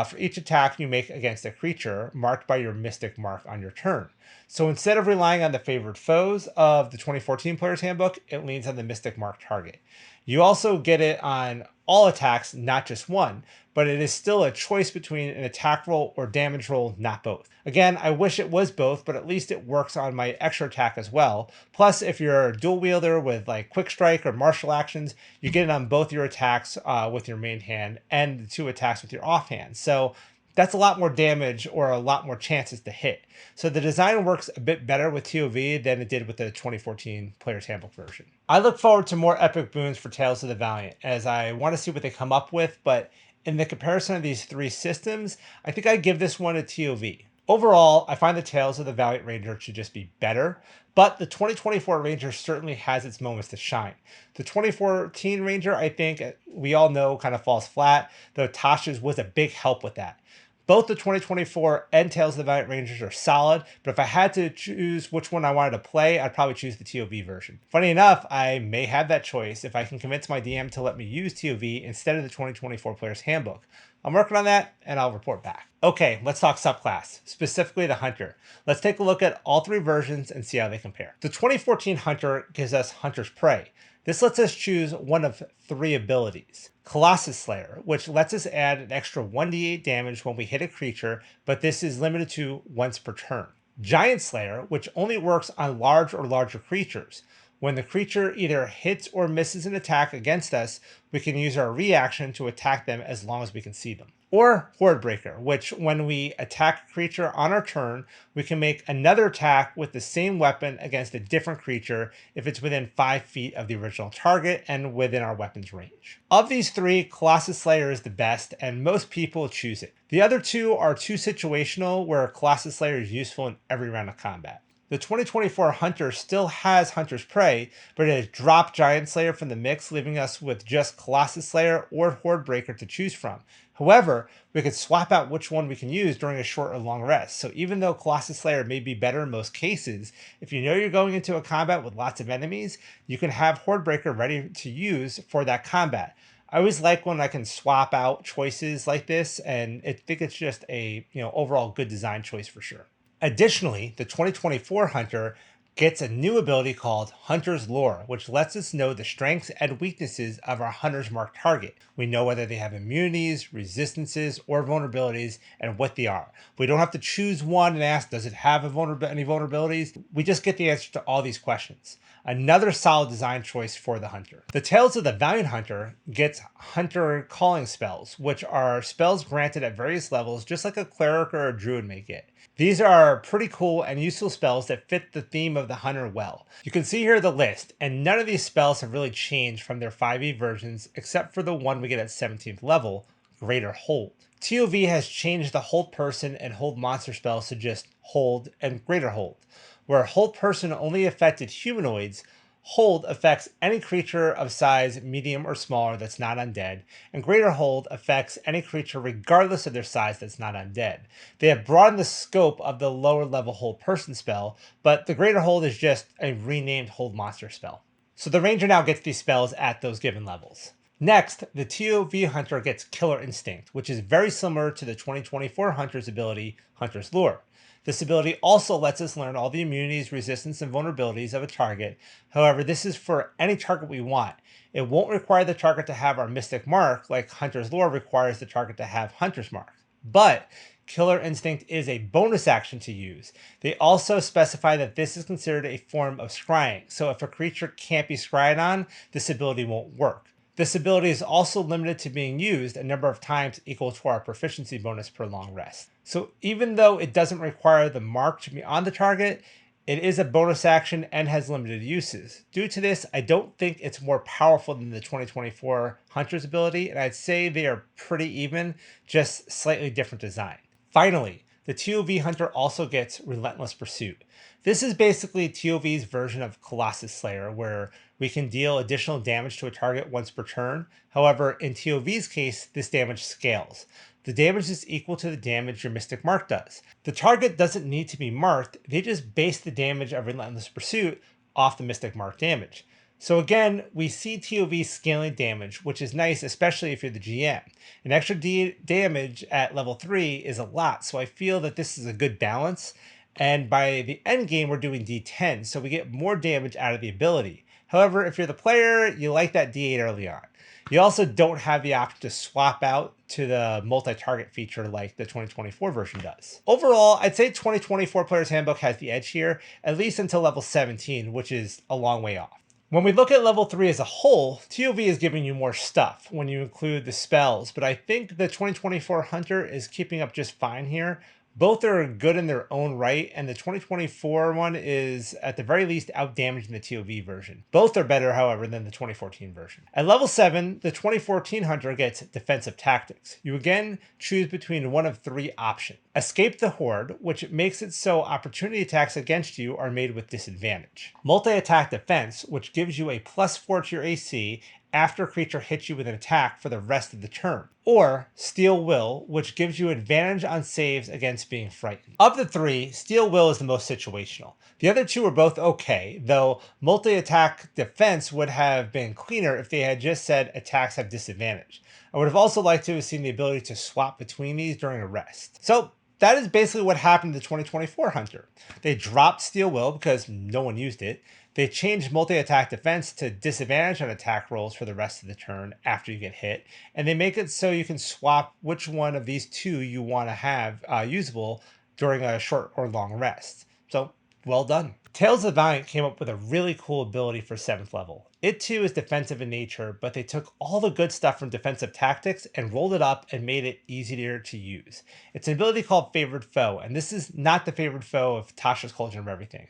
for each attack you make against a creature marked by your Mystic Mark on your turn. So instead of relying on the favored foes of the 2014 Player's Handbook, it leans on the Mystic Mark target. You also get it on all attacks, not just one, but it is still a choice between an attack roll or damage roll, not both. Again, I wish it was both, but at least it works on my extra attack as well. Plus, if you're a dual wielder with like quick strike or martial actions, you get it on both your attacks with your main hand and the 2 attacks with your offhand. So that's a lot more damage or a lot more chances to hit. So the design works a bit better with TOV than it did with the 2014 Player's Handbook version. I look forward to more epic boons for Tales of the Valiant as I want to see what they come up with, but in the comparison of these 3 systems, I think I'd give this one a TOV. Overall, I find the Tales of the Valiant Ranger to just be better, but the 2024 Ranger certainly has its moments to shine. The 2014 Ranger, I think we all know, kind of falls flat, though Tasha's was a big help with that. Both the 2024 and Tales of the Valiant Rangers are solid, but if I had to choose which one I wanted to play, I'd probably choose the TOV version. Funny enough, I may have that choice if I can convince my DM to let me use TOV instead of the 2024 Player's Handbook. I'm working on that, and I'll report back. Okay, let's talk subclass, specifically the Hunter. Let's take a look at all 3 versions and see how they compare. The 2014 Hunter gives us Hunter's Prey. This lets us choose one of 3 abilities. Colossus Slayer, which lets us add an extra 1d8 damage when we hit a creature, but this is limited to once per turn. Giant Slayer, which only works on large or larger creatures. When the creature either hits or misses an attack against us, we can use our reaction to attack them as long as we can see them. Or Horde Breaker, which when we attack a creature on our turn, we can make another attack with the same weapon against a different creature if it's within 5 feet of the original target and within our weapon's range. Of these three, Colossus Slayer is the best, and most people choose it. The other two are too situational, where Colossus Slayer is useful in every round of combat. The 2024 Hunter still has Hunter's Prey, but it has dropped Giant Slayer from the mix, leaving us with just Colossus Slayer or Horde Breaker to choose from. However, we could swap out which one we can use during a short or long rest. So even though Colossus Slayer may be better in most cases, if you know you're going into a combat with lots of enemies, you can have Horde Breaker ready to use for that combat. I always like when I can swap out choices like this, and I think it's just a overall good design choice for sure. Additionally, the 2024 Hunter gets a new ability called Hunter's Lore, which lets us know the strengths and weaknesses of our Hunter's Mark target. We know whether they have immunities, resistances, or vulnerabilities, and what they are. We don't have to choose one and ask, does it have any vulnerabilities? We just get the answer to all these questions. Another solid design choice for the Hunter. The Tales of the Valiant Hunter gets Hunter Calling spells, which are spells granted at various levels, just like a Cleric or a Druid may get. These are pretty cool and useful spells that fit the theme of the Hunter well. You can see here the list, and none of these spells have really changed from their 5e versions except for the one we get at 17th level, Greater Hold. TOV has changed the Hold Person and Hold Monster spells to just Hold and Greater Hold. Where Hold Person only affected humanoids, Hold affects any creature of size medium or smaller that's not undead, and Greater Hold affects any creature regardless of their size that's not undead. They have broadened the scope of the lower level Hold Person spell, but the Greater Hold is just a renamed Hold Monster spell. So the Ranger now gets these spells at those given levels. Next, the TOV Hunter gets Killer Instinct, which is very similar to the 2024 Hunter's ability, Hunter's Lure. This ability also lets us learn all the immunities, resistance, and vulnerabilities of a target. However, this is for any target we want. It won't require the target to have our Mystic Mark, like Hunter's Lore requires the target to have Hunter's Mark. But Killer Instinct is a bonus action to use. They also specify that this is considered a form of scrying, so if a creature can't be scryed on, this ability won't work. This ability is also limited to being used a number of times equal to our proficiency bonus per long rest. So even though it doesn't require the mark to be on the target, it is a bonus action and has limited uses. Due to this, I don't think it's more powerful than the 2024 Hunter's ability, and I'd say they are pretty even, just slightly different design. Finally, the TOV Hunter also gets Relentless Pursuit. This is basically TOV's version of Colossus Slayer, where we can deal additional damage to a target once per turn. However, in TOV's case, this damage scales. The damage is equal to the damage your Mystic Mark does. The target doesn't need to be marked, they just base the damage of Relentless Pursuit off the Mystic Mark damage. So again, we see TOV scaling damage, which is nice, especially if you're the GM. An extra damage at level 3 is a lot, so I feel that this is a good balance. And by the end game, we're doing D10, so we get more damage out of the ability. However, if you're the player, you like that D8 early on. You also don't have the option to swap out to the multi-target feature like the 2024 version does. Overall, I'd say 2024 Player's Handbook has the edge here, at least until level 17, which is a long way off. When we look at level 3 as a whole, TOV is giving you more stuff when you include the spells, but I think the 2024 Hunter is keeping up just fine here. Both are good in their own right, and the 2024 one is, at the very least, outdamaging the TOV version. Both are better, however, than the 2014 version. At level 7, the 2014 Hunter gets Defensive Tactics. You again choose between one of 3 options. Escape the Horde, which makes it so opportunity attacks against you are made with disadvantage. Multi-Attack Defense, which gives you a +4 to your AC after a creature hits you with an attack for the rest of the turn. Or Steel Will, which gives you advantage on saves against being frightened. Of the 3, Steel Will is the most situational. The other 2 are both okay, though Multi-Attack Defense would have been cleaner if they had just said attacks have disadvantage. I would have also liked to have seen the ability to swap between these during a rest. So that is basically what happened to the 2024 Hunter. They dropped Steel Will because no one used it. They changed multi-attack defense to disadvantage on attack rolls for the rest of the turn after you get hit. And they make it so you can swap which one of these 2 you want to have usable during a short or long rest. So, well done. Tales of the Valiant came up with a really cool ability for 7th level. It too is defensive in nature, but they took all the good stuff from defensive tactics and rolled it up and made it easier to use. It's an ability called Favored Foe, and this is not the Favored Foe of Tasha's Cauldron of Everything.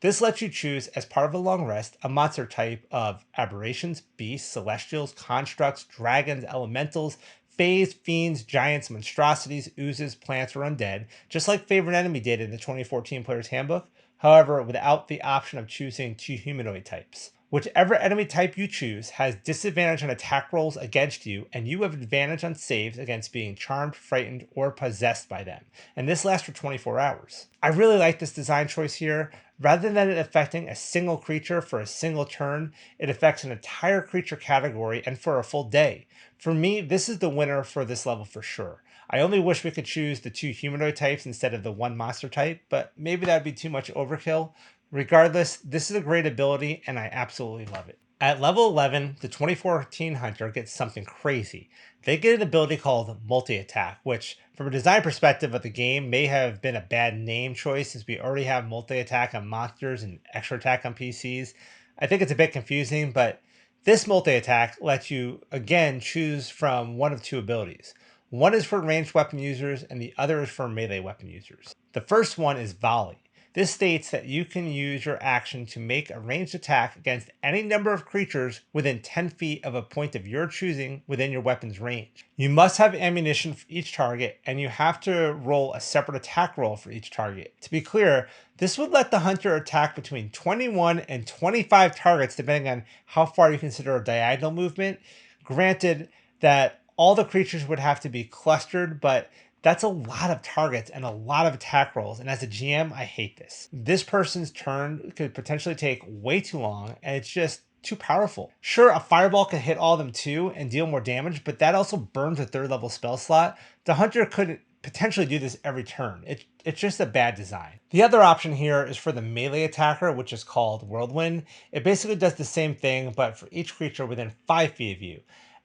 This lets you choose, as part of a long rest, a monster type of aberrations, beasts, celestials, constructs, dragons, elementals, fays, fiends, giants, monstrosities, oozes, plants, or undead, just like Favorite Enemy did in the 2014 Player's Handbook, however, without the option of choosing 2 humanoid types. Whichever enemy type you choose has disadvantage on attack rolls against you, and you have advantage on saves against being charmed, frightened, or possessed by them. And this lasts for 24 hours. I really like this design choice here. Rather than it affecting a single creature for a single turn, it affects an entire creature category and for a full day. For me, this is the winner for this level for sure. I only wish we could choose the 2 humanoid types instead of the 1 monster type, but maybe that'd be too much overkill. Regardless, this is a great ability and I absolutely love it. At level 11, the 2014 Hunter gets something crazy. They get an ability called Multi-Attack, which, from a design perspective of the game, may have been a bad name choice since we already have Multi-Attack on monsters and Extra Attack on PCs. I think it's a bit confusing, but this Multi-Attack lets you, again, choose from one of 2 abilities. One is for ranged weapon users and the other is for melee weapon users. The first one is Volley. This states that you can use your action to make a ranged attack against any number of creatures within 10 feet of a point of your choosing within your weapon's range. You must have ammunition for each target, and you have to roll a separate attack roll for each target. To be clear, this would let the hunter attack between 21 and 25 targets depending on how far you consider a diagonal movement. Granted that all the creatures would have to be clustered, but that's a lot of targets and a lot of attack rolls, and as a GM, I hate this. This person's turn could potentially take way too long, and it's just too powerful. Sure, a fireball can hit all of them too and deal more damage, but that also burns a 3rd level spell slot. The hunter couldn't potentially do this every turn. It's just a bad design. The other option here is for the melee attacker, which is called Whirlwind. It basically does the same thing, but for each creature within 5 feet of you.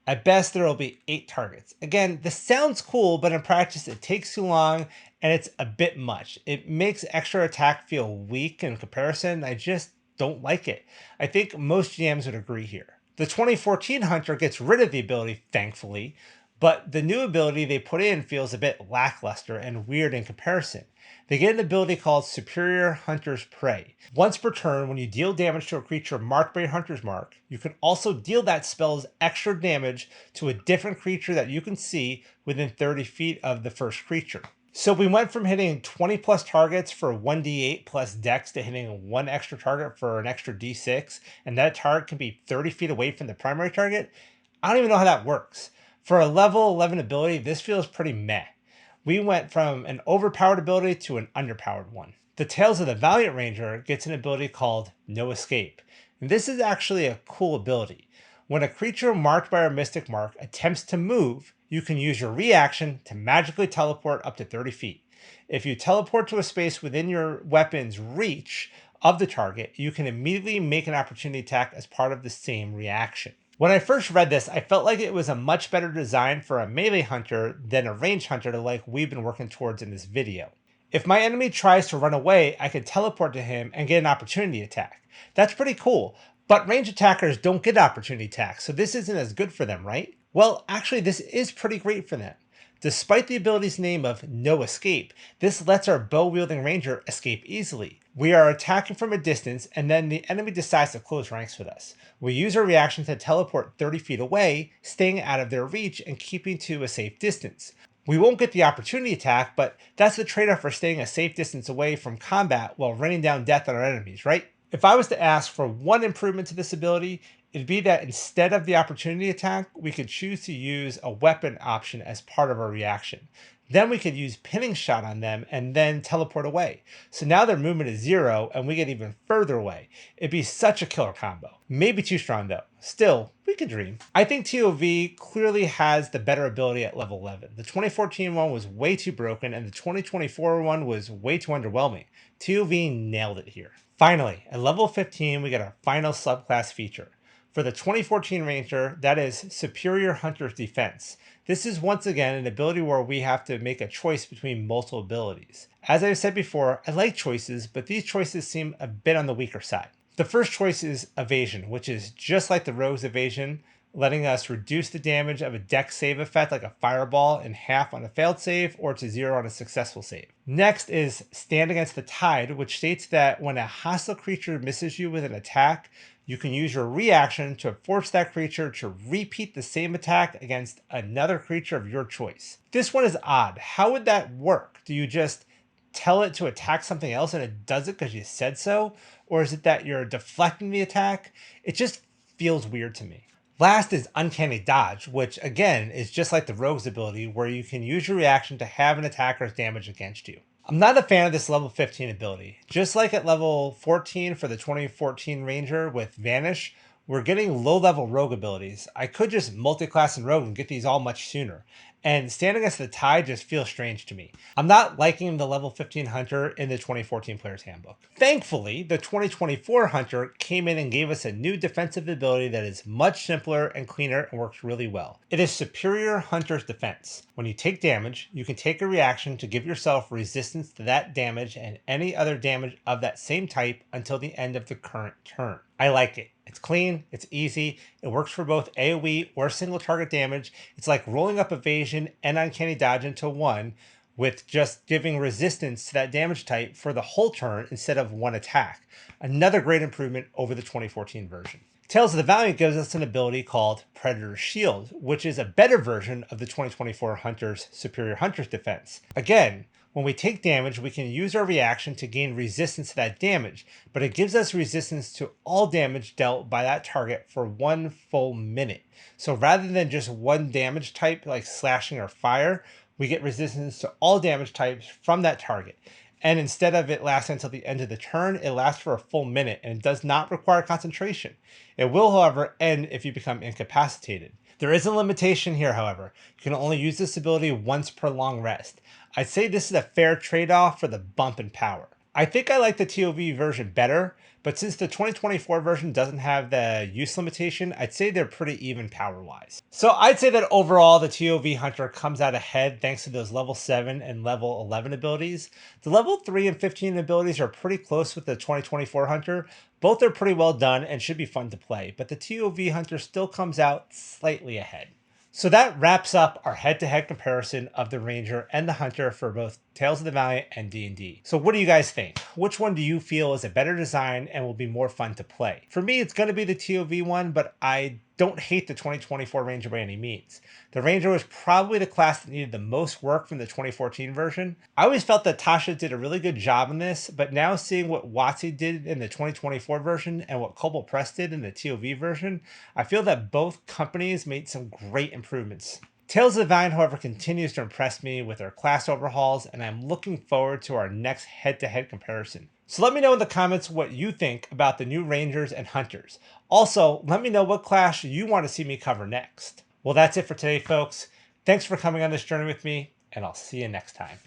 At best, there will be 8 targets. Again, this sounds cool, but in practice, it takes too long and it's a bit much. It makes extra attack feel weak in comparison. I just don't like it. I think most GMs would agree here. The 2014 Hunter gets rid of the ability, thankfully, but the new ability they put in feels a bit lackluster and weird in comparison. They get an ability called Superior Hunter's Prey. Once per turn, when you deal damage to a creature marked by your Hunter's Mark, you can also deal that spell's extra damage to a different creature that you can see within 30 feet of the first creature. So we went from hitting 20 plus targets for 1d8 plus dex to hitting 1 extra target for an extra d6, and that target can be 30 feet away from the primary target. I don't even know how that works. For a level 11 ability, this feels pretty meh. We went from an overpowered ability to an underpowered one. The Tales of the Valiant Ranger gets an ability called No Escape. And this is actually a cool ability. When a creature marked by our Mystic Mark attempts to move, you can use your reaction to magically teleport up to 30 feet. If you teleport to a space within your weapon's reach of the target, you can immediately make an opportunity attack as part of the same reaction. When I first read this, I felt like it was a much better design for a melee hunter than a ranged hunter like we've been working towards in this video. If my enemy tries to run away, I can teleport to him and get an opportunity attack. That's pretty cool, but ranged attackers don't get opportunity attacks, so this isn't as good for them, right? Well, actually this is pretty great for them. Despite the ability's name of No Escape, this lets our bow-wielding ranger escape easily. We are attacking from a distance, and then the enemy decides to close ranks with us. We use our reaction to teleport 30 feet away, staying out of their reach and keeping to a safe distance. We won't get the opportunity attack, but that's the trade-off for staying a safe distance away from combat while raining down death on our enemies, right? If I was to ask for one improvement to this ability, it'd be that instead of the opportunity attack, we could choose to use a weapon option as part of our reaction. Then we could use pinning shot on them and then teleport away. So now their movement is 0 and we get even further away. It'd be such a killer combo. Maybe too strong though. Still, we could dream. I think TOV clearly has the better ability at level 11. The 2014 one was way too broken and the 2024 one was way too underwhelming. TOV nailed it here. Finally, at level 15, we get our final subclass feature. For the 2014 Ranger, that is Superior Hunter's Defense. This is once again an ability where we have to make a choice between multiple abilities. As I've said before, I like choices, but these choices seem a bit on the weaker side. The first choice is evasion, which is just like the rogue's evasion, letting us reduce the damage of a dex save effect like a fireball in half on a failed save or to 0 on a successful save. Next is stand against the tide, which states that when a hostile creature misses you with an attack, you can use your reaction to force that creature to repeat the same attack against another creature of your choice. This one is odd. How would that work? Do you just tell it to attack something else and it does it because you said so? Or is it that you're deflecting the attack? It just feels weird to me. Last is Uncanny Dodge, which again is just like the Rogue's ability where you can use your reaction to have an attacker's damage against you. I'm not a fan of this level 15 ability. Just like at level 14 for the 2014 Ranger with Vanish, we're getting low-level rogue abilities. I could just multi-class and rogue and get these all much sooner. And Stand Against the Tide just feels strange to me. I'm not liking the level 15 Hunter in the 2014 Player's Handbook. Thankfully, the 2024 Hunter came in and gave us a new defensive ability that is much simpler and cleaner and works really well. It is Superior Hunter's Defense. When you take damage, you can take a reaction to give yourself resistance to that damage and any other damage of that same type until the end of the current turn. I like it. It's clean, it's easy, it works for both AoE or single target damage. It's like rolling up evasion and uncanny dodge into one with just giving resistance to that damage type for the whole turn instead of one attack. Another great improvement over the 2014 version. Tales of the Valiant gives us an ability called Predator's Shield, which is a better version of the 2024 Hunter's Superior Hunter's Defense. Again, when we take damage, we can use our reaction to gain resistance to that damage, but it gives us resistance to all damage dealt by that target for 1 full minute. So rather than just one damage type like slashing or fire, we get resistance to all damage types from that target. And instead of it lasting until the end of the turn, it lasts for a full minute and it does not require concentration. It will, however, end if you become incapacitated. There is a limitation here, however. You can only use this ability once per long rest. I'd say this is a fair trade-off for the bump in power. I think I like the TOV version better, but since the 2024 version doesn't have the use limitation, I'd say they're pretty even power-wise. So I'd say that overall the TOV Hunter comes out ahead thanks to those level 7 and level 11 abilities. The level 3 and 15 abilities are pretty close with the 2024 Hunter. Both are pretty well done and should be fun to play, but the TOV Hunter still comes out slightly ahead. So that wraps up our head-to-head comparison of the Ranger and the Hunter for both Tales of the Valiant and D&D. So what do you guys think? Which one do you feel is a better design and will be more fun to play? For me, it's going to be the TOV one, but I don't hate the 2024 Ranger by any means. The Ranger was probably the class that needed the most work from the 2014 version. I always felt that Tasha did a really good job in this, but now seeing what WotC did in the 2024 version and what Cobalt Press did in the TOV version, I feel that both companies made some great improvements. Tales of the Valiant, however, continues to impress me with their class overhauls, and I'm looking forward to our next head-to-head comparison. So let me know in the comments what you think about the new Rangers and Hunters. Also, let me know what class you want to see me cover next. Well, that's it for today, folks. Thanks for coming on this journey with me, and I'll see you next time.